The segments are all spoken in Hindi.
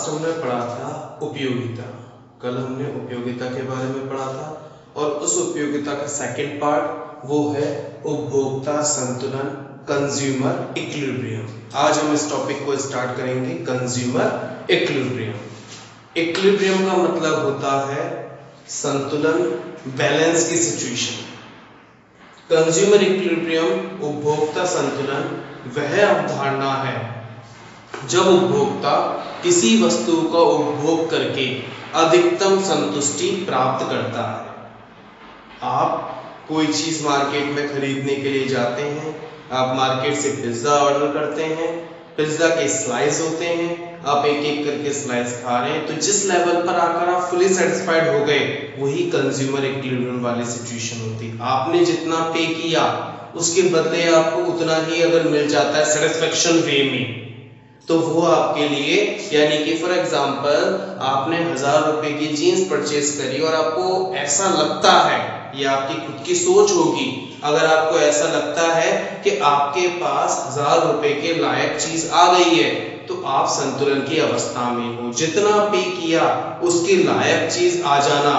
हमने पढ़ा था उपयोगिता। कल हमने उपयोगिता के बारे में पढ़ा था और उस उपयोगिता का सेकंड पार्ट वो है उपभोक्ता संतुलन, कंज्यूमर इक्विलिब्रियम। आज हम इस टॉपिक को स्टार्ट करेंगे कंज्यूमर इक्विलिब्रियम। इक्विलिब्रियम का मतलब होता है संतुलन, बैलेंस की सिचुएशन। कंज्यूमर इक्विलिब्रियम, उपभोक्ता संतुलन, वह अवधारणा है जब उपभोक्ता किसी वस्तु का उपभोग करके अधिकतम संतुष्टि प्राप्त करता है। आप कोई चीज मार्केट में खरीदने के लिए जाते हैं, आप मार्केट से पिज्जा ऑर्डर करते हैं, पिज्जा के स्लाइस होते हैं, आप एक एक करके स्लाइस खा रहे हैं, तो जिस लेवल पर आकर आप फुली सेटिस्फाइड हो गए वही कंज्यूमर इक्विलिब्रियम वाली सिचुएशन होती। आपने जितना पे किया उसके बदले आपको उतना ही अगर मिल जाता है सेटिस्फेक्शन वे में, तो वो आपके लिए, यानी कि फॉर एग्जांपल आपने 1000 रुपए की जीन्स परचेज करी और आपको ऐसा लगता है, ये आपकी खुद की सोच होगी, अगर आपको ऐसा लगता है कि आपके पास 1000 रुपए के लायक चीज आ गई है तो आप संतुलन की अवस्था में हो। जितना पे किया उसके लायक चीज आ जाना,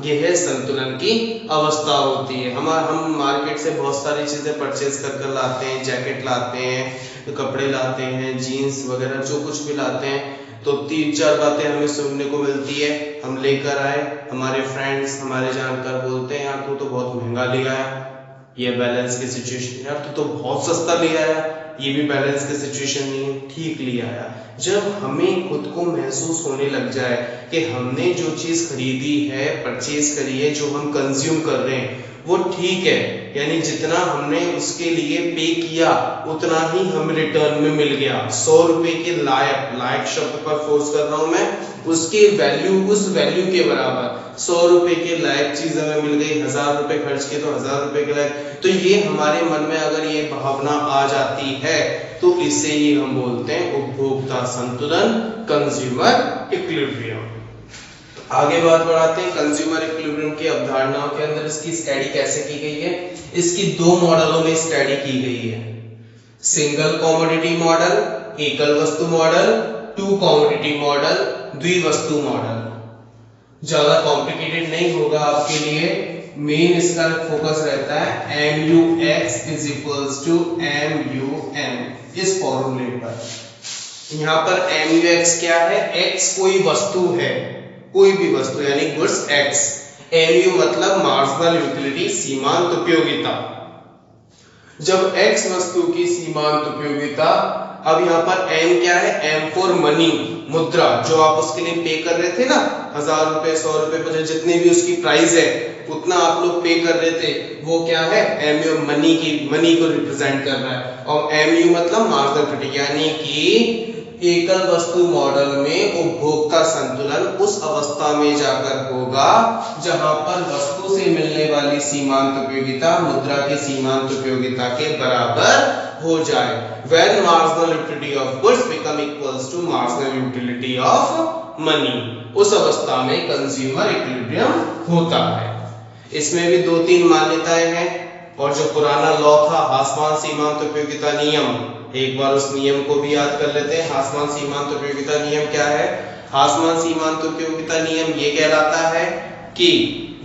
यह है संतुलन की अवस्था होती है। हम मार्केट से बहुत सारी चीजें परचेज कर लाते हैं, जैकेट लाते हैं, कपड़े लाते हैं, जीन्स वगैरह जो कुछ भी लाते हैं, तो 3-4 बातें हमें सुनने को मिलती है। हम लेकर आए, हमारे फ्रेंड्स, हमारे जानकार बोलते हैं यार तू तो बहुत महंगा ले आया, ये बैलेंस की सिचुएशन। यार तू तो बहुत सस्ता ले आया, ये भी बैलेंस की सिचुएशन नहीं है, ठीक ले आया। जब हमें खुद को महसूस होने लग जाए कि हमने जो चीज खरीदी है, परचेज करी है, जो हम कंज्यूम कर रहे हैं वो ठीक है, यानी जितना हमने उसके लिए पे किया उतना ही हम रिटर्न में मिल गया। 100 रुपए के लायक शब्द पर फोर्स कर रहा हूं मैं, उसके वैल्यू, उस वैल्यू के बराबर 100 रुपए के लायक चीज हमें मिल गई। 1000 रुपए खर्च किए तो 1000 रुपए के लायक, तो ये हमारे मन में अगर ये भावना आ जाती है तो इसे ही हम बोलते हैं उपभोक्ता संतुलन, कंज्यूमर इक्विलिब्रियम। आगे बात बढ़ाते हैं। कंज्यूमर इक्विलिब्रियम की अवधारणाओं के अंदर इसकी स्टडी कैसे की गई है? इसकी 2 मॉडलों में स्टडी की गई है। सिंगल कमोडिटी मॉडल, एकल वस्तु मॉडल, 2 कमोडिटी मॉडल, द्विवस्तु मॉडल। ज्यादा कॉम्प्लिकेटेड नहीं होगा आपके लिए, मेन इसका फोकस रहता है MUX = MUM इस फॉर्मूले पर। यहां पर MUX क्या है? X कोई वस्तु है, कोई भी वस्तु यानी गुड्स X, MU मतलब मार्जिनल यूटिलिटी, सीमांत उपयोगिता। जब X वस्तु की सीमांत उपयोगिता, अब यहाँ पर M क्या है? M फॉर मनी, मुद्रा, जो आप उसके लिए पे कर रहे थे ना, 1000 रुपए, 100 रुपए, 50, जितनी भी उसकी प्राइस है उतना आप लोग पे कर रहे थे, वो क्या है? MU, मनी को रिप्रेजेंट कर रहा है। और MU मतलब मार्जिनल यूटिलिटी, यानी कि एकल वस्तु मॉडल में उपभोक्ता संतुलन उस अवस्था में जाकर होगा जहां पर वस्तु से मिलने वाली सीमांत उपयोगिता मुद्रा की सीमांत उपयोगिता के बराबर हो जाए। When marginal utility of goods become equals to marginal utility of money, उस अवस्था में कंज्यूमर इक्विलिब्रियम होता है। इसमें भी 2-3 मान्यताएं हैं, और जो पुराना लॉ था हासमान सीमांत उपयोगिता नियम, एक बार उस नियम को भी याद कर लेते हैं। हासमान सीमांत उपयोगिता नियम क्या है? हासमान सीमांत उपयोगिता नियम ये कहलाता है कि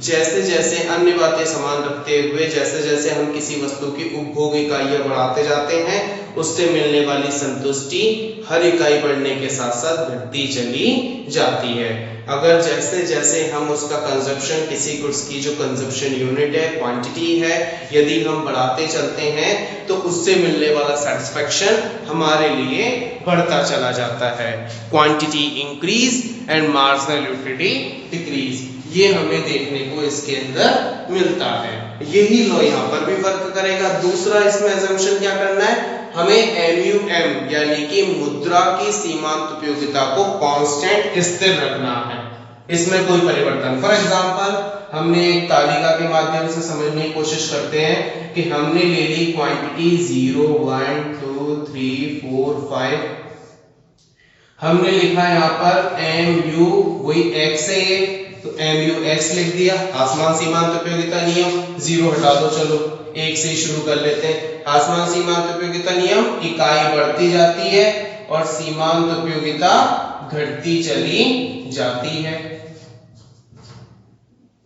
जैसे जैसे अन्य बातें समान रखते हुए, जैसे जैसे हम किसी वस्तु की उपभोग इकाइयां बढ़ाते जाते हैं, उससे मिलने वाली संतुष्टि हर इकाई बढ़ने के साथ साथ घटती चली जाती है। अगर जैसे जैसे हम उसका कंजप्शन, किसी गुड्स की जो कंजप्शन यूनिट है, क्वांटिटी है, यदि हम बढ़ाते चलते हैं तो उससे मिलने वाला सेटिस्फेक्शन हमारे लिए बढ़ता चला जाता है। Quantity increase and marginal utility decrease, ये हमें देखने को इसके अंदर मिलता है। यही लो यहाँ पर भी वर्क करेगा। दूसरा इसमें assumption क्या करना है? हमें MUM यानी कि मुद्रा की सीमांत उपयोगिता को कांस्टेंट, स्थिर रखना है, इसमें कोई परिवर्तन। फॉर एग्जांपल हमने एक तालिका के माध्यम से समझने की कोशिश करते हैं कि हमने ले ली क्वांटिटी 0, 1, 2, 3, 4, 5, हमने लिखा यहाँ पर MU, वही X है तो MUX लिख दिया। आसमान सीमांत उपयोगिता नियम, 0 हटा दो, चलो 1 से शुरू कर लेते हैं। आसमान सीमांत उपयोगिता नियम, इकाई बढ़ती जाती है, और सीमांत उपयोगिता घटती चली जाती है।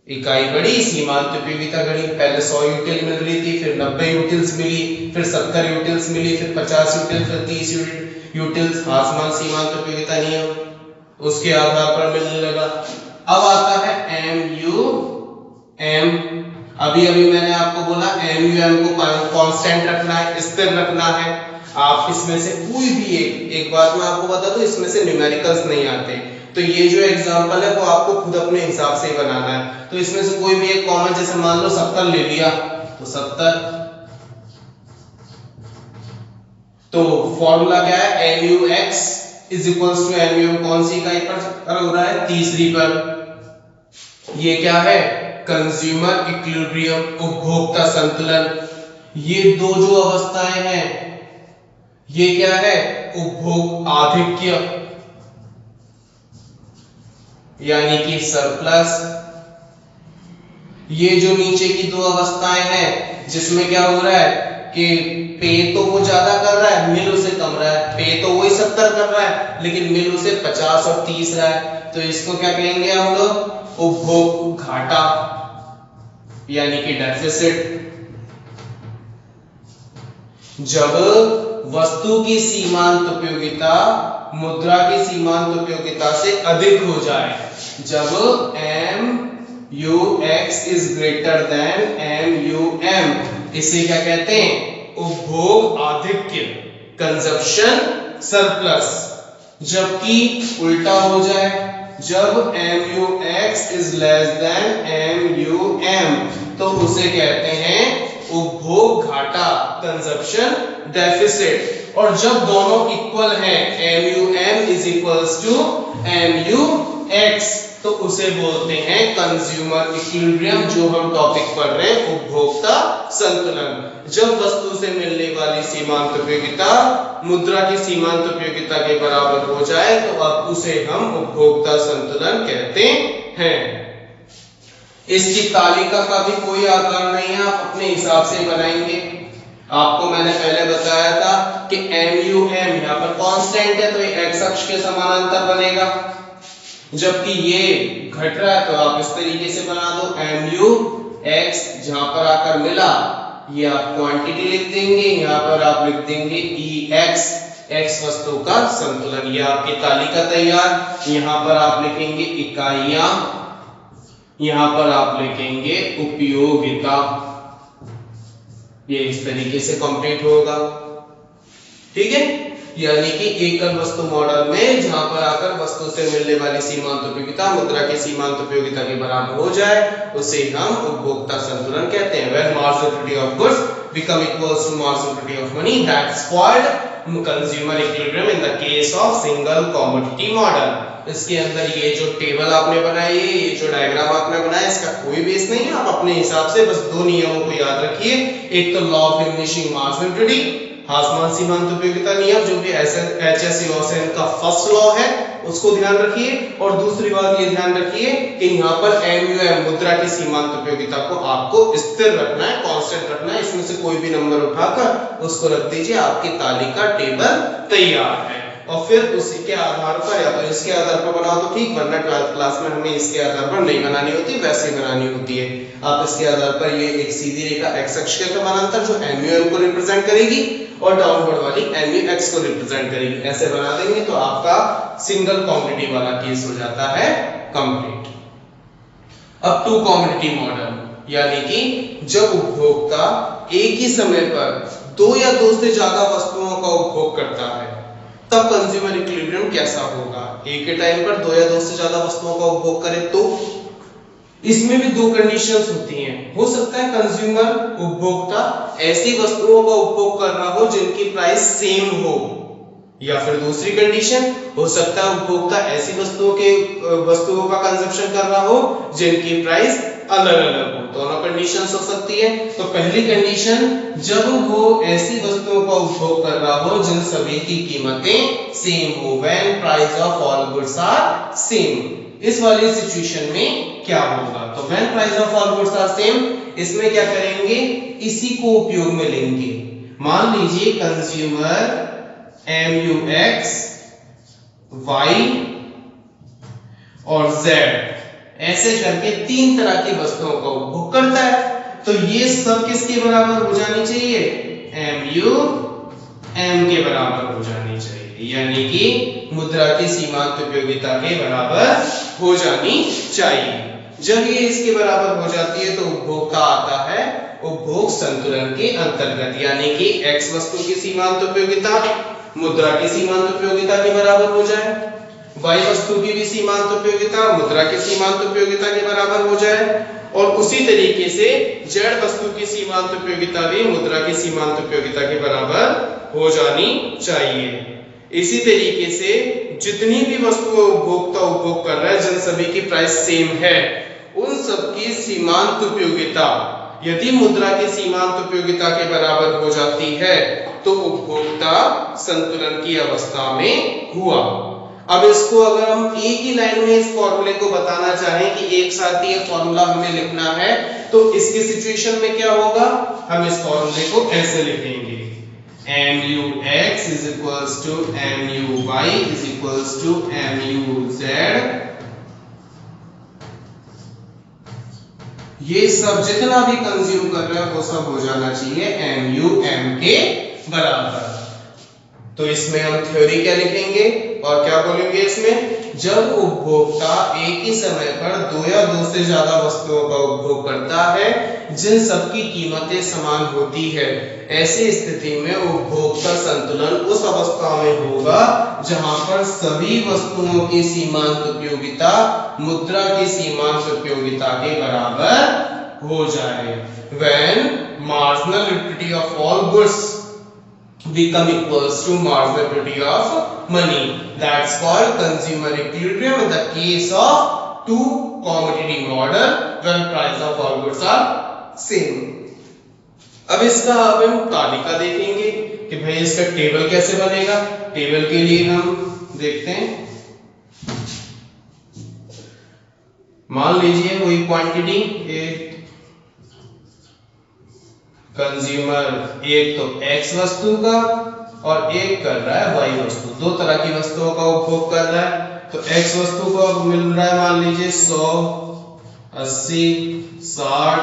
इकाई बढ़ी, सीमांत उपयोगिता घटी। पहले 100 यूटिल मिल रही थी, फिर 90 यूटिल्स मिली, फिर 70 यूटिल्स मिली, फिर 50 यूटिल, फिर 30 यूटिल्स। आसमान सीमांत उपयोगिता नियम उसके आधार पर मिलने लगा। अब आता है MUM। अभी मैंने आपको बोला MUM को कांस्टेंट रखना है, स्थिर रखना है। आप इसमें से कोई भी एक बात मैं आपको बता दूं, इसमें से न्यूमेरिकल्स नहीं आते, तो ये जो एग्जांपल है वो आपको खुद अपने हिसाब से ही बनाना है। तो इसमें से कोई भी एक कॉमन, जैसे मान लो 70 ले लिया, तो 70, तो फॉर्मूला क्या है, MUX is equals to MUM। कौन सी इकाई पर हो रहा है, तीसरी पर। ये क्या है, कंज्यूमर इक्विलिब्रियम, उपभोक्ता संतुलन। ये दो जो अवस्थाएं हैं ये क्या है, उपभोग आधिक्य यानी कि सरप्लस। ये जो नीचे की दो अवस्थाएं हैं जिसमें क्या हो रहा है कि पे तो वो ज्यादा कर रहा है, मिल उसे कम रहा है। पे तो वही 70 कर रहा है लेकिन मिल उसे 50 और 30 रहा है, तो इसको क्या कहेंगे हम लोग, उपभोग घाटा यानी कि डेफिसिट। जब वस्तु की सीमांत उपयोगिता मुद्रा की सीमांत उपयोगिता से अधिक हो जाए, जब MUX is greater than MUM, इसे क्या कहते हैं, उपभोग आधिक्य, कंजप्शन सरप्लस। जबकि उल्टा हो जाए, जब MUX is less than MUM, तो उसे कहते हैं उपभोग घाटा, कंजप्शन डेफिसिट। और जब दोनों इक्वल हैं, MUM is equals to MUX, तो उसे बोलते हैं कंज्यूमर इक्विलिब्रियम, जो हम टॉपिक पढ़ रहे हैं, उपभोक्ता संतुलन। जब वस्तु से मिलने वाली सीमांत उपयोगिता मुद्रा की सीमांत उपयोगिता के बराबर हो जाए तो अब उसे हम उपभोक्ता संतुलन कहते हैं। इसकी तालिका का भी कोई आधार नहीं है, आप अपने हिसाब से बनाएंगे। आपको मैंने पहले बताया था कि MUM यहाँ पर कांस्टेंट है तो ये एक्स अक्ष के समानांतर बनेगा, जबकि ये घट रहा है तो आप इस तरीके से बना दो, MUX जहां पर आकर मिला ये आप क्वांटिटी लिख देंगे, यहाँ पर आप लिख देंगे EX, एक्स वस्तु का संतुलन। ये आपकी तालिका तैयार। यहाँ पर आप लिखेंगे इकाइयां, यहाँ पर आप लिखेंगे उपयोगिता। ये इस तरीके से कंप्लीट होगा, ठीक है। यानी कि एकल वस्तु मॉडल में जहां पर आकर वस्तु से मिलने वाली सीमांत उपयोगिता मुद्रा की सीमांत उपयोगिता के बराबर हो जाए उसे हम उपभोक्ता संतुलन कहते हैं। When marginality of goods become equals to marginality of money, that's called consumer equilibrium in the case of single commodity model। इसके अंदर ये जो टेबल आपने बनाई है, ये जो डायग्राम आपने बनाया, इसका कोई बेस नहीं है, आप अपने हिसाब से बस दो नियमों को याद रखिए। एक तो लॉ ऑफ डिमिनिशिंग मार्जिनलिटी, हासमान सीमांत उपयोगिता नियम, जो कि HSE का फर्स्ट लॉ है, उसको ध्यान रखिए। और दूसरी बात ये ध्यान रखिए कि यहाँ पर MUM मुद्रा की सीमांत उपयोगिता को आपको स्थिर रखना है, कांस्टेंट रखना है। इसमें से कोई भी नंबर उठाकर उसको रख दीजिए, आपकी तालिका टेबल तैयार है। और फिर उसी के आधार पर या तो इसके आधार पर बनाओ तो ठीक, वरना 12th क्लास में हमें इसके आधार पर नहीं बनानी होती, वैसे ही बनानी होती है। आप इसके आधार पर ये एक सीधी रेखा x अक्ष के समानांतर जो MUM को रिप्रेजेंट करेगी और डाउनवर्ड वाली MUX को रिप्रेजेंट करेगी, ऐसे बना देंगे तो आपका सिंगल कमोडिटी वाला केस हो जाता है कंप्लीट। अब टू कमोडिटी मॉडल, यानी कि जब उपभोक्ता एक ही समय पर दो या दो से ज्यादा वस्तुओं का उपभोग करता है तब कंज्यूमर इक्विलिब्रियम कैसा होगा। एक ही टाइम पर दो या दो से ज्यादा वस्तुओं का उपभोग करे तो इसमें भी दो कंडीशंस होती हैं। हो सकता है कंज्यूमर उपभोक्ता ऐसी वस्तुओं का उपभोग कर रहा हो जिनकी प्राइस सेम हो, या फिर दूसरी कंडीशन हो सकता है उपभोक्ता ऐसी वस्तुओं का कंजप्शन कर रहा हो जिनकी प्राइस अलग अलग हो। दोनों कंडीशंस हो सकती है। तो पहली कंडीशन, जब वो ऐसी वस्तुओं का उपभोग कर रहा हो जिन सभी की कीमतें सेम हो, when price of all goods are same। इस वाली सिचुएशन में क्या होगा, तो when price of all goods are same, इसमें क्या करेंगे, इसी को उपयोग में लेंगे। मान लीजिए कंज्यूमर MUX Y और Z ऐसे करके 3 तरह की वस्तुओं का उपभोग करता है। तो ये सब किसके बराबर हो जानी चाहिए? MU M के बराबर हो जानी चाहिए, यानी कि मुद्रा की सीमांत उपयोगिता के बराबर हो जानी चाहिए। जब ये इसके बराबर हो जाती है तो उपभोक्ता आता है उपभोग संतुलन के अंतर्गत, यानी कि X वस्तु की सीमांत उपयोगिता मुद्रा की सीमांत उपयोगिता के बराबर हो जाए, Y वस्तु की भी सीमांत उपयोगिता मुद्रा की सीमांत उपयोगिता के बराबर हो जाए, और उसी तरीके से Z वस्तु की सीमांत उपयोगिता भी मुद्रा की सीमांत उपयोगिता के बराबर हो जानी चाहिए। इसी तरीके से जितनी भी वस्तुएं उपभोक्ता उपभोग कर रहा है, जिन सभी की प्राइस सेम है, उन सब की सीमांत उपयोगिता यदि मुद्रा की सीमांत उपयोगिता के बराबर हो जाती है तो उपभोक्ता संतुलन की अवस्था में हुआ। अब इसको अगर हम एक ही लाइन में इस फॉर्मूले को बताना चाहें कि एक साथ ही ये फॉर्मूला हमें लिखना है, तो इसकी सिचुएशन में क्या होगा? हम इस फॉर्मूले को ऐसे लिखेंगे, MUX is equals to MUY is equals to MUZ। ये सब जितना भी कंज्यूम कर रहा है वो सब हो जाना चाहिए MUM के बराबर। तो इसमें हम थ्योरी क्या लिखेंगे और क्या बोलेंगे इसमें? जब उपभोक्ता एक ही समय पर 2 या 2 से ज्यादा वस्तुओं का उपभोग करता है जिन सबकी कीमतें समान होती है, ऐसी स्थिति में उपभोक्ता संतुलन उस अवस्था में होगा जहां पर सभी वस्तुओं की सीमांत उपयोगिता मुद्रा की सीमांत उपयोगिता के बराबर हो जाए। When marginal utility of all goods become equals to marginal utility of money, that's called consumer equilibrium in the case of two commodity model when price of all goods are same। अब इसका अब हम तालिका देखेंगे कि भाई इसका टेबल कैसे बनेगा। टेबल के लिए हम देखते हैं, मान लीजिए कोई क्वांटिटी एक कंज्यूमर एक तो X वस्तु का और एक कर रहा है Y वस्तु, 2 तरह की वस्तुओं का उपभोग कर रहा है। तो X वस्तु को अब मिल रहा है मान लीजिए 100, 80, 60,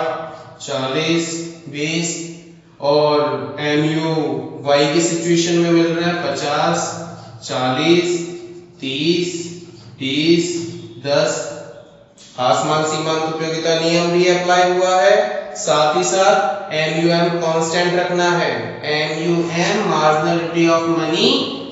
40, 20, और MU Y की सिचुएशन में मिल रहा है 50, 40, 30, 30, 10। आसमान सीमांत उपयोगिता नियम भी अप्लाई हुआ है। साथ ही साथ MUM कांस्टेंट रखना है, MUM marginal utility of money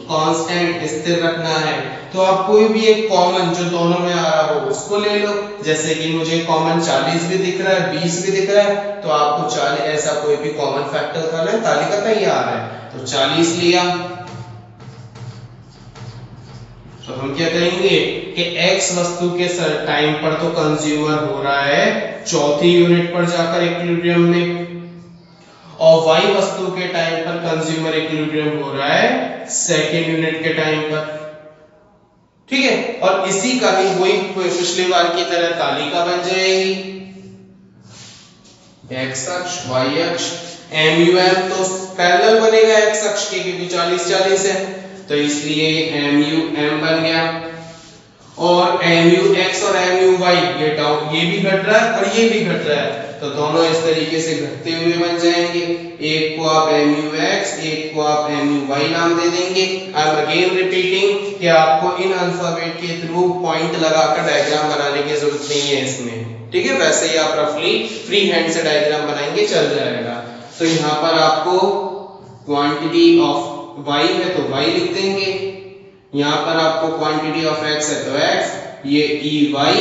constant स्थिर रखना है। तो आप कोई भी एक कॉमन जो दोनों में आ रहा हो उसको ले लो। जैसे कि मुझे कॉमन 40 भी दिख रहा है, 20 भी दिख रहा है, तो आपको 40 ऐसा कोई भी कॉमन फैक्टर उठाना है, तालिका तैयार है। तो 40 लिया तो हम क्या करेंगे कि X वस्तु के टाइम पर तो कंज्यूमर हो रहा है चौथी यूनिट पर जाकर इक्विलिब्रियम में, और Y वस्तु के टाइम पर कंज्यूमर इक्विलिब्रियम हो रहा है सेकेंड यूनिट के टाइम पर। ठीक है, और इसी का ही वही पिछली बार की तरह तालिका बन जाएगी, X अक्ष Y अक्ष। MUM तो पैरेलल बनेगा X अक्ष के, क्योंकि 40-40 है, तो इसलिए MUM बन गया। और MUX और MUY ये भी घट रहा है और ये भी घट रहा है, तो दोनों इस तरीके से घटते हुए बन जाएंगे। एक को आप MUX, एक को आप MUY नाम दे देंगे। आई एम अगेन रिपीटिंग कि आपको इन अल्फाबेट के थ्रू पॉइंट लगाकर डायग्राम बनाने की जरूरत नहीं है इसमें। ठीक है, वैसे ही आप रफली फ्री हैंड से डायग्राम बनाएंगे चल जाएगा। तो यहाँ पर आपको क्वांटिटी ऑफ Y है तो Y लिख देंगे, यहाँ पर आपको क्वांटिटी ऑफ X है तो X, ये EY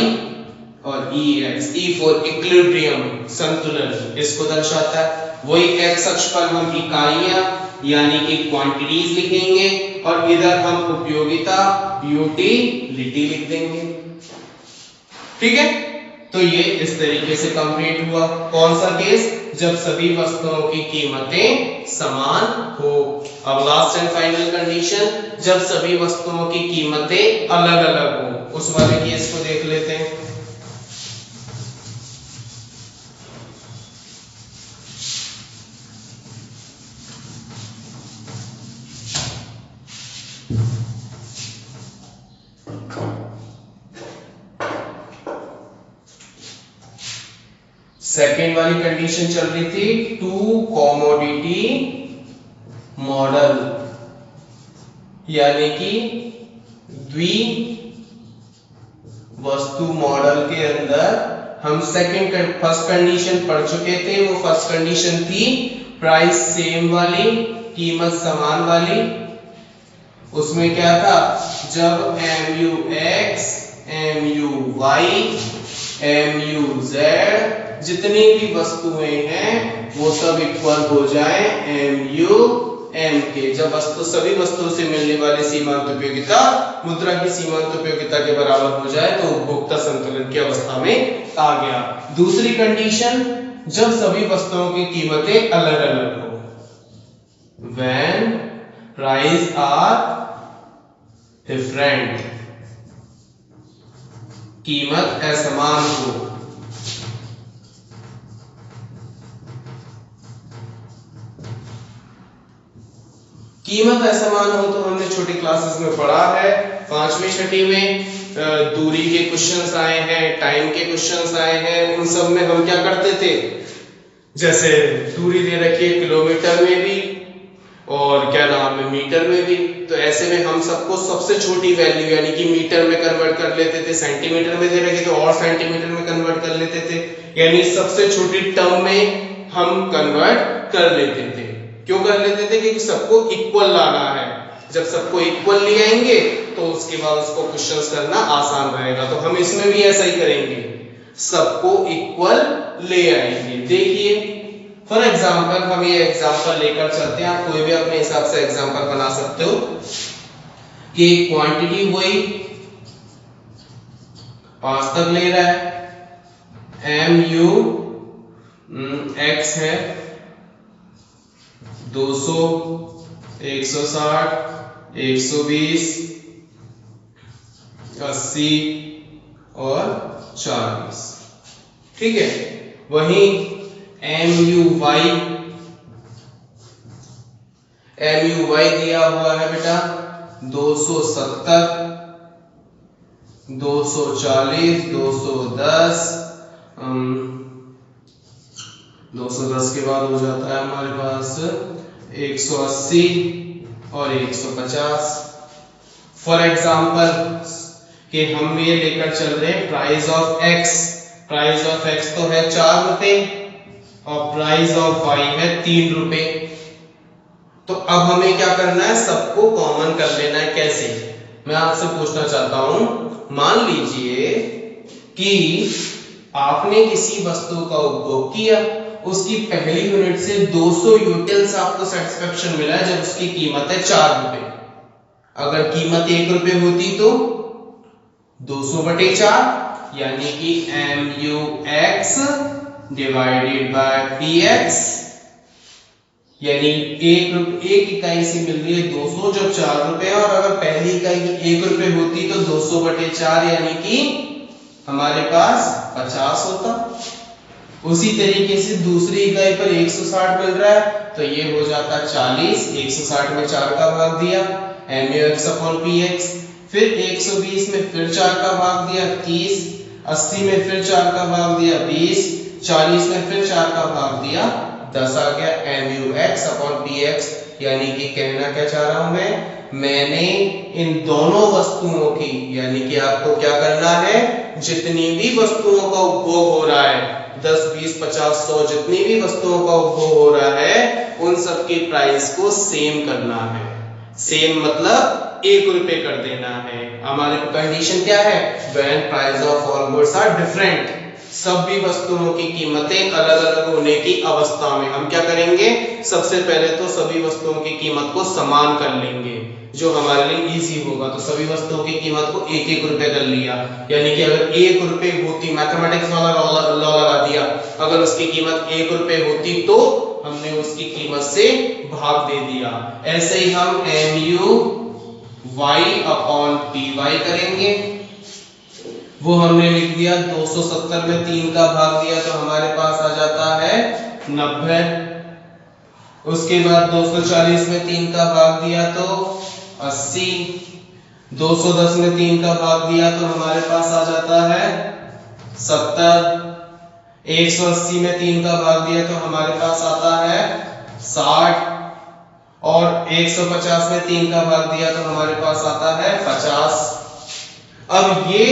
और EX, E फॉर इक्विलिब्रियम संतुलन इसको दर्शाता है। वही X अक्ष पर हम इकाइयां यानी कि क्वांटिटीज लिखेंगे और इधर हम उपयोगिता यूटिलिटी लिख देंगे। ठीक है, तो ये इस तरीके से कंप्लीट हुआ। कौन सा केस? जब सभी वस्तुओं की कीमतें समान हो। अब लास्ट एंड फाइनल कंडीशन, जब सभी वस्तुओं की कीमतें अलग अलग हो, उस वाले केस को देख लेते हैं। सेकेंड वाली कंडीशन चल रही थी टू कमोडिटी मॉडल, यानी कि द्वि वस्तु मॉडल के अंदर हम फर्स्ट कंडीशन पढ़ चुके थे। वो फर्स्ट कंडीशन थी प्राइस सेम वाली, कीमत समान वाली। उसमें क्या था, जब MUX, MUY, MUZ जितनी भी वस्तुएं हैं वो सब इक्वल हो जाए MUM के। जब वस्तु सभी वस्तुओं से मिलने वाली सीमांत उपयोगिता मुद्रा की सीमांत उपयोगिता के बराबर हो जाए तो उपभोक्ता संतुलन की अवस्था में आ गया। दूसरी कंडीशन, जब सभी वस्तुओं की कीमतें अलग अलग हो, when price are different, कीमत असमान हो। कीमत असमान हो तो हमने छोटी क्लासेस में पढ़ा है, 5वीं 6वीं में दूरी के क्वेश्चंस आए हैं, टाइम के क्वेश्चंस आए हैं। उन सब में हम क्या करते थे, जैसे दूरी दे रखी है किलोमीटर में भी और क्या नाम है मीटर में भी, तो ऐसे में हम सबको सबसे छोटी वैल्यू यानी कि मीटर में कन्वर्ट कर लेते थे, सेंटीमीटर में दे रखे तो और सेंटीमीटर में कन्वर्ट कर लेते थे, यानी सबसे छोटी टर्म में हम कन्वर्ट कर लेते थे। क्यों कर लेते थे, क्योंकि सबको इक्वल लाना है। जब सबको इक्वल ले आएंगे तो उसके बाद उसको क्वेश्चंस करना आसान रहेगा। तो हम इसमें भी ऐसा ही करेंगे, सबको इक्वल ले आएंगे। देखिए फॉर एग्जांपल हम ये एग्जांपल लेकर चलते हैं, आप कोई भी अपने हिसाब से एग्जांपल बना सकते हो कि क्वांटिटी वही 5 तक ले रहा है, MUX है 200, 160, 120, 80 और 40, ठीक है। वहीं MUY दिया हुआ है बेटा 270, 240, 210, 210 के बाद हो जाता है हमारे पास 180 और 150। फॉर एग्जाम्पल कि हम ये लेकर चल रहे हैं price of X, price of X तो है 4 रुपए और प्राइस ऑफ Y है 3 रुपए। तो अब हमें क्या करना है, सबको कॉमन कर लेना है। कैसे, मैं आपसे पूछना चाहता हूं, मान लीजिए कि आपने किसी वस्तु का उपभोग किया, उसकी पहली यूनिट से 200 यूटिल्स आपको सेटिस्फेक्शन मिला है जब उसकी कीमत है 4 रुपए। अगर कीमत 1 रुपए होती तो 200/4 यानी कि MUX डिवाइडेड बाय PX, यानी एक इकाई से मिल रही है 200 जब 4 रुपए, और अगर पहली इकाई 1 रुपए होती तो 200/4 यानी कि हमारे पास 50 होता। उसी तरीके से दूसरी इकाई पर 160 मिल रहा है तो ये हो जाता 40, 160 में 4 का भाग दिया MUX/PX, फिर 120 में फिर 4 का भाग दिया 30, 80 में फिर 4 का भाग दिया 20, 40 में फिर 4 का भाग दिया 10 आ गया MUX/PX। यानी कि कहना क्या चाह रहा हूं मैंने इन दोनों वस्तुओं की, यानी कि आपको क्या करना है, जितनी भी वस्तुओं का उपभोग हो रहा है 10, 20, 50, 100 जितनी भी वस्तुओं का उपभोग हो रहा है उन सब की प्राइस को सेम करना है। सेम मतलब 1 रुपए कर देना है। हमारे कंडीशन क्या है, when price of all goods are different, सभी वस्तुओं की कीमतें अलग अलग होने की अवस्था में हम क्या करेंगे, सबसे पहले तो सभी वस्तुओं की कीमत को समान कर लेंगे जो हमारे लिए इजी होगा। तो सभी वस्तुओं की कीमत को 1-1 रुपए कर लिया, यानी कि अगर 1 रुपए होती, मैथमेटिक्स वाला लॉ लगा दिया, अगर उसकी कीमत 1 रुपए होती तो हमने उसकी कीमत से भाग दे दिया। ऐसे ही हम MUY/PY करेंगे, वो हमने लिख दिया 270 में 3 का भाग दिया तो हमारे पास आ जाता है 90। उसके बाद 240 में 3 का भाग दिया तो 80, 210 में 3 का भाग दिया तो हमारे पास आ जाता है 70, 180 में 3 का भाग दिया तो हमारे पास आता है 60, और 150 में 3 का भाग दिया तो हमारे पास आता है 50। अब ये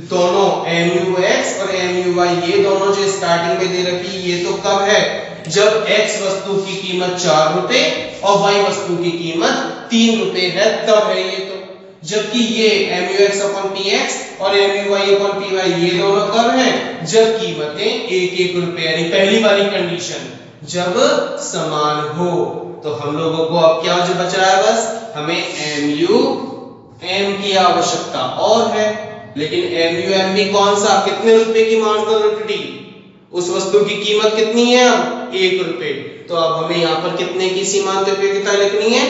दोनों MUX और MUY ये दोनों जो स्टार्टिंग में दे रखी, ये तो कब है, जब X वस्तु की कीमत 4 रुपए और Y वस्तु की कीमत 3 रुपए है, तब है ये तो। जबकि ये MUX/PX और MUY/PY ये दोनों कब है, जब कीमतें 1-1 रुपए, यानी पहली वाली कंडीशन जब समान हो। तो हम लोगों को अब क्या जो बच रहा है, बस हमें MUM की आवश्यकता और है, लेकिन MUM भी कौन सा, कितने रुपए की मार्जिनल यूटिलिटी, उस वस्तु की कीमत कितनी है अब 1 रुपए। तो अब हमें यहाँ पर कितने की सीमांत उपयोगिता लिखनी है,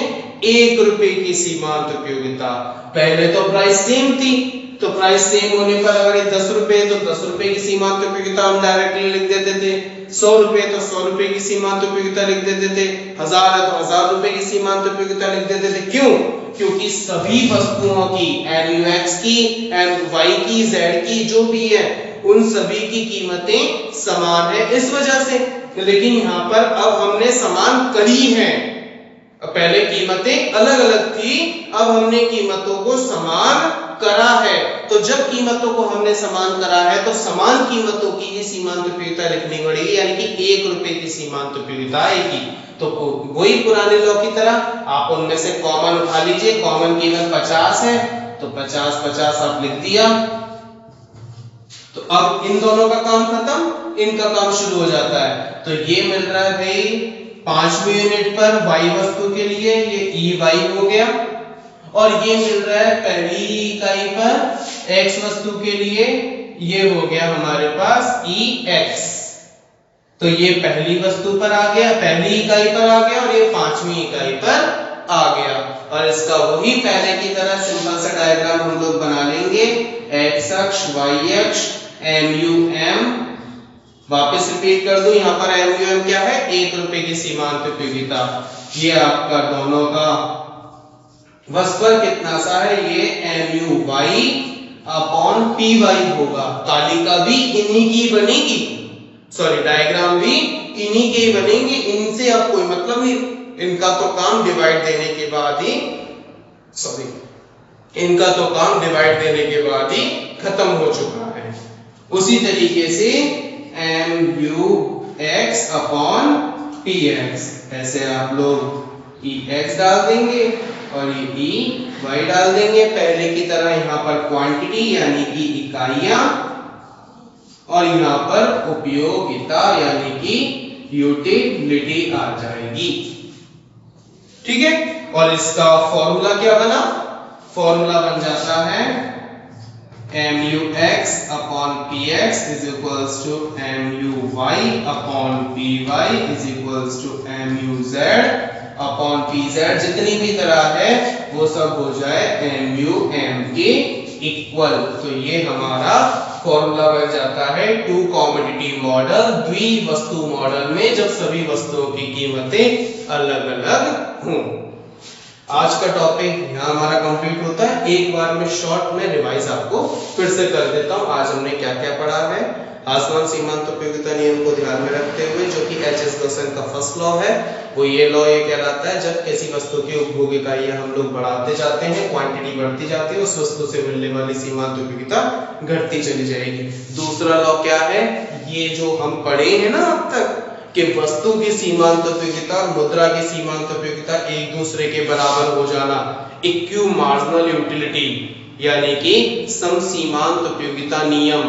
1 रुपए की सीमांत उपयोगिता। पहले तो प्राइस सेम थी, तो प्राइस सेम होने पर अगर ये 10 रुपए तो 10 रुपए की सीमांत उपयोगिता हम डायरेक्टली लिख देते थे, 100 रुपए तो 100 रुपए की सीमांत उपयोगिता लिख देते थे, 1000 है तो 1000 रुपए की सीमांत उपयोगिता लिख देते थे। क्यों? क्योंकि सभी वस्तुओं की, MUX की, MY की, Z की, जो भी है, उन सभी की कीमतें समान है इस वजह से। लेकिन यहाँ पर अब हमने समान करी है, पहले कीमतें अलग अलग थी, अब हमने कीमतों को समान करा है। तो जब कीमतों को हमने समान करा है तो समान कीमतों की ही सीमांत उपयोगिता लिखनी पड़ेगी, यानी कि 1 रुपए की सीमांत उपयोगिता आएगी। तो वही पुराने लॉ की तरह आप उनमें से कॉमन उठा लीजिए, कॉमन कीमत 50 है तो 50-50 आप लिख दिया। तो अब इन दोनों का काम खत्म, इनका काम शुरू हो जाता है। तो ये मिल रहा है भाई 5वीं यूनिट पर Y वस्तु के लिए ये EY हो गया, और ये मिल रहा है पहली इकाई पर X वस्तु के लिए, ये हो गया हमारे पास EX। तो ये पहली वस्तु पर आ गया, पहली इकाई पर आ गया, और ये 5वीं इकाई पर आ गया। और इसका वही पहले की तरह सिंपल सा डायग्राम हम लोग बना लेंगे, X अक्ष, Y अक्ष, MUM। वापस रिपीट कर दूं, यहाँ पर MUM क्या है, 1 रुपए की सीमांत उपयोगिता। ये आपका दोनों का वस्तुफल कितना सा है, ये MUY/PY होगा। तालिका भी इन्हीं की बनेगी, सॉरी डायग्राम भी इन्हीं के बनेंगे, इनसे अब कोई मतलब नहीं। इनका तो काम डिवाइड देने के बाद ही, इनका तो काम डिवाइड देने के बाद ही खत्म हो चुका है। उसी तरीके से MUX/PX, ऐसे आप लोग EX डाल देंगे और ये EY डाल देंगे। पहले की तरह यहाँ पर क्वांटिटी यानी कि इकाइयां, और यहाँ पर उपयोगिता यानी कि यूटिलिटी आ जाएगी। ठीक है, और इसका फॉर्मूला क्या बना, फॉर्मूला बन जाता है MUX/PX is equals to MUY/PY is equals to MUZ/PZ। जितनी भी तरह है वो सब हो जाए MUM के इक्वल। तो ये हमारा फॉर्मूला बन जाता है टू कमोडिटी मॉडल, द्विवस्तु मॉडल में, जब सभी वस्तुओं की कीमतें अलग अलग हों। आज का टॉपिक यहाँ हमारा कंप्लीट होता है। एक बार में शॉर्ट में रिवाइज आपको फिर से कर देता हूँ। आज हमने क्या क्या पढ़ा है। आसमान सीमांत उपयोगिता नियम को ध्यान में रखते हुए, जो कि H.S. गॉसेन का फर्स्ट लॉ है, वो ये लॉ ये कहलाता है, जब किसी वस्तु की उपभोग इकाइयां हम लोग बढ़ाते जाते हैं, क्वांटिटी बढ़ती जाती है, उस वस्तु से मिलने वाली सीमांत उपयोगिता घटती चली जाएगी। दूसरा लॉ क्या है, ये जो हम पढ़े हैं ना अब तक, कि वस्तु की सीमांत उपयोगिता और मुद्रा की सीमांत उपयोगिता एक दूसरे के बराबर हो जाना, इक्यू मार्जिनल यूटिलिटी यानी कि समसीमांत उपयोगिता नियम,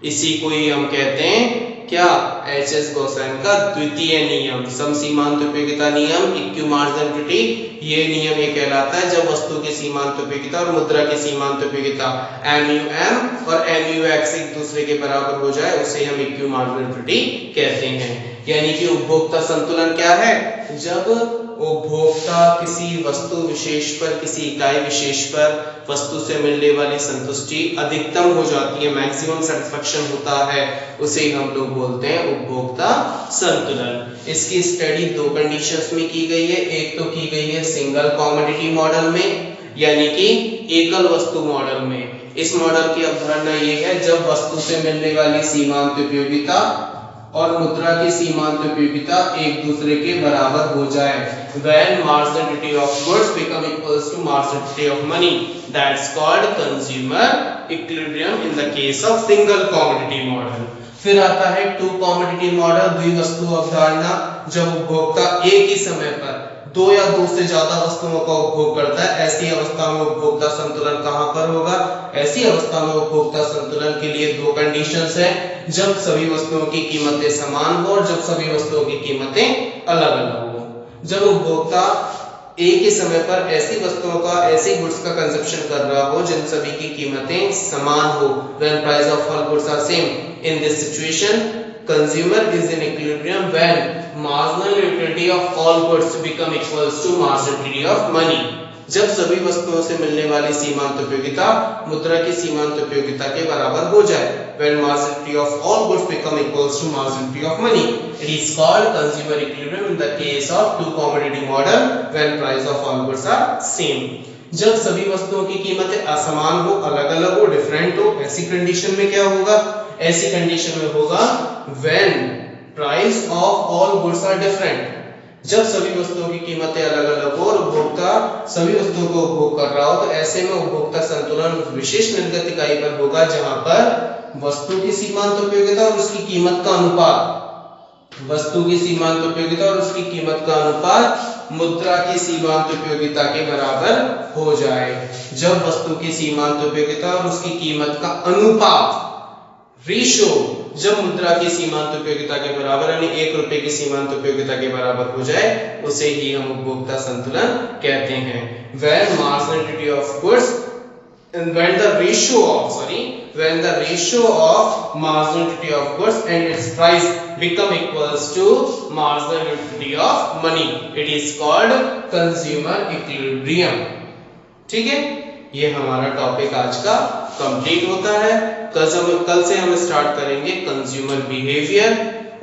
इसी को ही हम कहते हैं क्या, H.S. गॉसेन का द्वितीय नियम, समसीमांत उपयोगिता नियम, इक्यू मार्जिनल यूटिलिटी। ये नियम ये कहलाता है जब वस्तु की सीमांत उपयोगिता और मुद्रा की सीमांत उपयोगिता MUM और MUX एक दूसरे के बराबर हो जाए, उसे हम इक्यू मार्जिनल यूटिलिटी कहते हैं। यानी कि उपभोक्ता संतुलन क्या है, जब उपभोक्ता किसी वस्तु विशेष पर, किसी इकाई विशेष पर वस्तु से मिलने वाली संतुष्टि अधिकतम हो जाती है, मैक्सिमम सेटिस्फेक्शन होता है, उसे हम लोग बोलते हैं उपभोक्ता संतुलन। इसकी स्टडी दो कंडीशंस में की गई है। एक तो की गई है सिंगल कमोडिटी मॉडल में, यानी कि एकल वस्तु मॉडल में। इस मॉडल की अवधारणा ये है, जब वस्तु से मिलने वाली सीमांत उपयोगिता और मुद्रा की सीमांत उपयोगिता एक दूसरे के बराबर हो जाए, when marginality of goods become equals to marginality of money, that's called consumer equilibrium in the case of single commodity model. फिर आता है टू कमोडिटी मॉडल, द्विवस्तु अवधारणा, जब उपभोक्ता एक ही समय पर दो या दो से ज्यादा वस्तुओं का उपभोग करता है, ऐसी अवस्था में उपभोक्ता संतुलन कहां पर होगा? ऐसी अवस्था में उपभोक्ता संतुलन के लिए दो कंडीशंस है, जब सभी वस्तुओं की कीमतें समान हो और जब सभी वस्तुओं की कीमतें अलग अलग हो। जब उपभोक्ता एक ही समय पर ऐसी वस्तुओं का, ऐसी गुड्स का कंजप्शन कर रहा हो जिन सभी की कीमतें समान हो, when price of all goods are same. In this situation, consumer is in equilibrium when marginal utility of all goods become equals to marginal utility of money. जब सभी वस्तुओं से मिलने वाली सीमांत उपयोगिता मुद्रा की सीमांत उपयोगिता के बराबर हो जाए, when marginal utility of all goods become equals to marginal utility of money. It is called consumer equilibrium in the case of two commodity model when price of all goods are same. जब सभी वस्तुओं की कीमतें असमान हो, अलग अलग हो, डिफरेंट हो, ऐसी कंडीशन में क्या होगा? ऐसी कंडीशन में होगा when price of all goods are different. जब सभी वस्तुओं की कीमतें अलग अलग हो और उपभोक्ता सभी वस्तुओं को उपभोग कर रहा हो, तो ऐसे में उपभोक्ता संतुलन विशेष निर्गत इकाई पर होगा जहां पर वस्तु की सीमांत उपयोगिता और उसकी कीमत का अनुपात, वस्तु की सीमांत उपयोगिता और उसकी कीमत का अनुपात मुद्रा की सीमांत उपयोगिता के बराबर हो जाए। जब वस्तु की सीमांत उपयोगिता और उसकी कीमत का अनुपात, रेशो, जब मुद्रा की सीमांत उपयोगिता के बराबर यानी 1 रुपए की सीमांत उपयोगिता के बराबर हो जाए, उसे ही हम उपभोक्ता संतुलन कहते हैं। when marginality of goods when the ratio of marginality of goods and its price become equals to marginal utility of money, it is called consumer equilibrium. ठीक है, ये हमारा टॉपिक आज का कंप्लीट होता है। कल से हम स्टार्ट करेंगे कंज्यूमर बिहेवियर,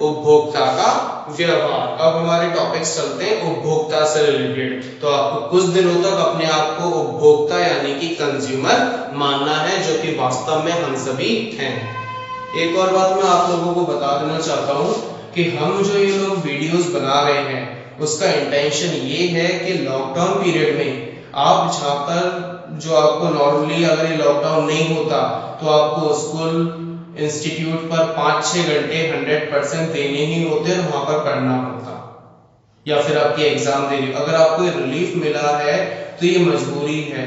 उपभोक्ता का व्यवहार। अब हमारे टॉपिक्स चलते हैं उपभोक्ता से रिलेटेड। तो आपको कुछ दिनों तक अपने आप को उपभोक्ता यानी कि कंज्यूमर मानना है, जो कि वास्तव में हम सभी हैं। एक और बात मैं आप लोगों को बता देना चाहता हूँ कि हम जो ये लोग वीडियोस बना रहे हैं, उसका इंटेंशन ये है कि लॉकडाउन पीरियड में आप जहाँ पर, जो आपको नॉर्मली अगर ये लॉकडाउन नहीं होता तो आपको स्कूल इंस्टीट्यूट पर 5-6 घंटे 100% देने ही होते और वहां पर पढ़ना होता, या फिर आपकी एग्जाम दे रही। अगर आपको रिलीफ मिला है तो ये मजबूरी है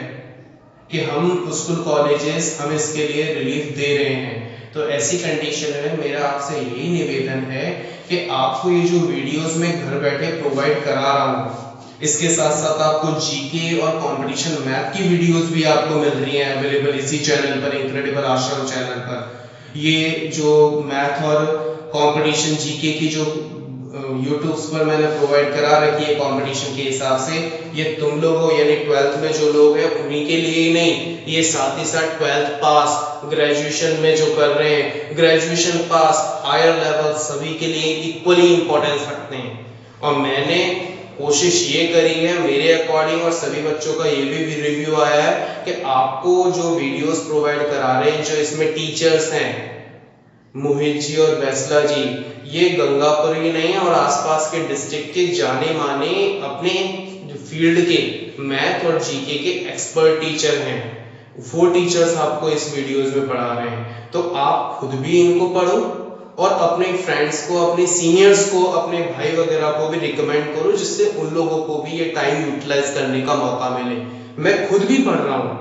कि हम स्कूल कॉलेजेस हम इसके लिए रिलीफ दे रहे हैं। तो ऐसी कंडीशन में मेरा आपसे यही निवेदन है कि आपको ये जो वीडियोस में घर बैठे प्रोवाइड करा रहा हूँ, इसके साथ साथ आपको जीके और कंपटीशन मैथ की वीडियोस भी आपको मिल रही हैं अवेलेबल इसी चैनल पर, इनक्रेडिबल आश्रम चैनल पर। ये जो मैथ और कंपटीशन जीके की जो यूट्यूब्स पर मैंने प्रोवाइड करा रखी है कंपटीशन के हिसाब से, ये तुम लोगों यानी 12th में जो लोग हैं उन्हीं के लिए ही नहीं, ये साथ ही साथ 12th पास, ग्रेजुएशन में जो कर रहे हैं, ग्रेजुएशन पास, हायर लेवल, सभी के लिए इक्वली इंपॉर्टेंस रखते हैं। और मैंने कोशिश ये करी है मेरे अकॉर्डिंग, और सभी बच्चों का ये भी रिव्यू आया है कि आपको जो वीडियोस प्रोवाइड करा रहे हैं, जो इसमें टीचर्स हैं मोहित जी और बैसला जी, ये गंगापुर ही नहीं है और आसपास के डिस्ट्रिक्ट के जाने माने अपने फील्ड के मैथ और जीके के एक्सपर्ट टीचर हैं। वो टीचर्स आपको इस वीडियोस में पढ़ा रहे हैं, तो आप खुद भी इनको पढ़ो और अपने फ्रेंड्स को, अपने सीनियर्स को, अपने भाई वगैरह को भी रिकमेंड करो, जिससे उन लोगों को भी ये टाइम यूटिलाइज करने का मौका मिले। मैं खुद भी पढ़ रहा हूँ,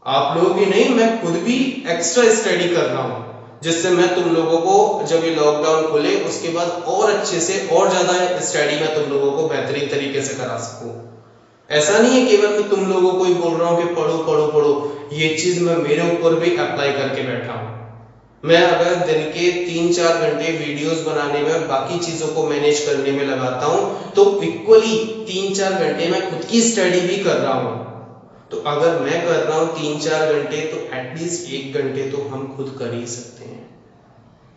आप लोग भी नहीं, मैं खुद भी एक्स्ट्रा स्टडी कर रहा हूँ, जिससे मैं तुम लोगों को जब ये लॉकडाउन खुले उसके बाद और अच्छे से और ज्यादा स्टडी मैं तुम लोगों को बेहतरीन तरीके से करा सकूं। ऐसा नहीं है केवल मैं तुम लोगों को ही बोल रहा हूँ कि पढ़ो पढ़ो पढ़ो, ये चीज मैं मेरे ऊपर भी अप्लाई करके बैठा हूँ। मैं अगर दिन के 3-4 घंटे वीडियोस बनाने में, बाकी चीजों को मैनेज करने में लगाता हूँ, तो इक्वली 3-4 घंटे मैं खुद की स्टडी भी कर रहा हूँ। तो अगर मैं कर रहा हूँ 3-4 घंटे, तो एटलीस्ट 1 घंटे तो हम खुद कर ही सकते हैं।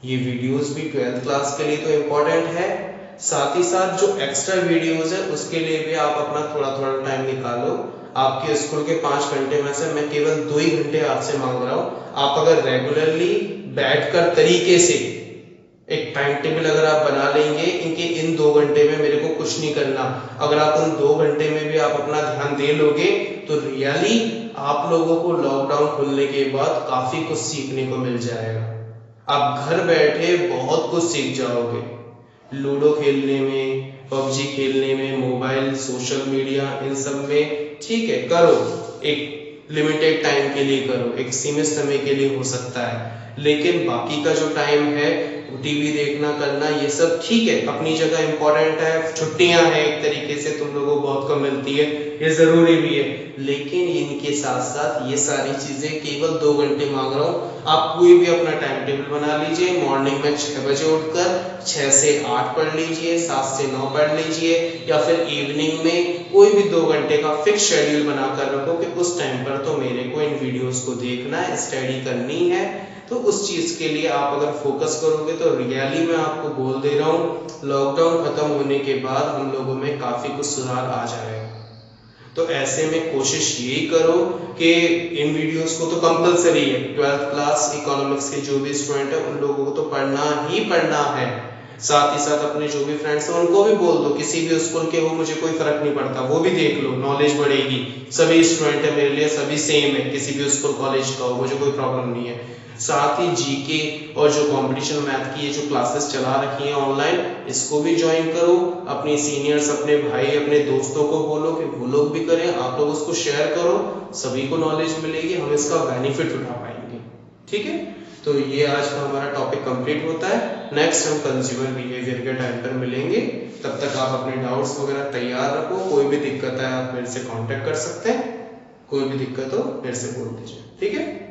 ये वीडियोस भी 12th क्लास के लिए तो इम्पोर्टेंट है, साथ ही साथ जो एक्स्ट्रा वीडियोस है उसके लिए भी आप अपना थोड़ा थोड़ा टाइम निकालो। आपके स्कूल के 5 घंटे में से मैं केवल 2 ही घंटे आपसे मांग रहा हूँ। आप अगर रेगुलरली बैठकर तरीके से एक टाइम टेबल अगर आप बना लेंगे इनके इन 2 घंटे में मेरे को कुछ नहीं करना, अगर आप उन 2 घंटे में भी आप अपना ध्यान दे लोगे तो रियली आप लोगों को लॉकडाउन खुलने के बाद काफी कुछ सीखने को मिल जाएगा। आप घर बैठे बहुत कुछ सीख जाओगे, लूडो खेलने में, पबजी खेलने में, मोबाइल, सोशल मीडिया, इन सब में। ठीक है, करो, एक लिमिटेड टाइम के लिए करो, एक सीमित समय के लिए हो सकता है, लेकिन बाकी का जो टाइम है टीवी देखना करना ये सब ठीक है, अपनी जगह इंपॉर्टेंट है। छुट्टियां हैं एक तरीके से तुम लोगों को बहुत कम मिलती है, ये जरूरी भी है, लेकिन इनके साथ साथ ये सारी चीजें केवल 2 घंटे मांग रहा हूँ। आप कोई भी अपना टाइम टेबल बना लीजिए, मॉर्निंग में 6 बजे उठकर 6 से 8 पढ़ लीजिए, 7 से 9 पढ़ लीजिए, या फिर इवनिंग में कोई भी 2 घंटे का फिक्स शेड्यूल बनाकर रखो कि उस टाइम पर तो मेरे को इन वीडियोस को देखना है, स्टडी करनी है। तो उस चीज के लिए आप अगर फोकस करोगे तो रियली मैं आपको बोल दे रहा हूँ लॉकडाउन खत्म होने के बाद हम लोगों में काफी कुछ सुधार आ जाएगा। तो ऐसे में कोशिश यही करो कि इन वीडियोस को तो कंपलसरी है, 12th क्लास इकोनॉमिक्स के जो भी स्टूडेंट है उन लोगों को तो पढ़ना ही पढ़ना है। साथ ही साथ अपने जो भी फ्रेंड्स हैं उनको भी बोल दो, किसी भी स्कूल के हो मुझे कोई फर्क नहीं पड़ता, वो भी देख लो, नॉलेज बढ़ेगी। सभी स्टूडेंट है मेरे लिए, सभी सेम है, किसी भी स्कूल कॉलेज का हो, मुझे कोई प्रॉब्लम नहीं है। साथ ही जीके और जो कंपटीशन मैथ की ये जो क्लासेस चला रखी हैं ऑनलाइन, इसको भी ज्वाइन करो। अपने सीनियर्स, अपने भाई, अपने दोस्तों को बोलो कि वो लोग भी करें, आप लोग उसको शेयर करो, सभी को नॉलेज मिलेगी, हम इसका बेनिफिट उठा पाएंगे। ठीक है, तो ये आज का हमारा टॉपिक कंप्लीट होता है। नेक्स्ट हम कंज्यूमर बिहेवियर के टाइम पर मिलेंगे, तब तक आप अपने डाउट्स वगैरह तैयार रखो। कोई भी दिक्कत है आप मेरे से कांटेक्ट कर सकते हैं, कोई भी दिक्कत हो मेरे से बोल दीजिए। ठीक है।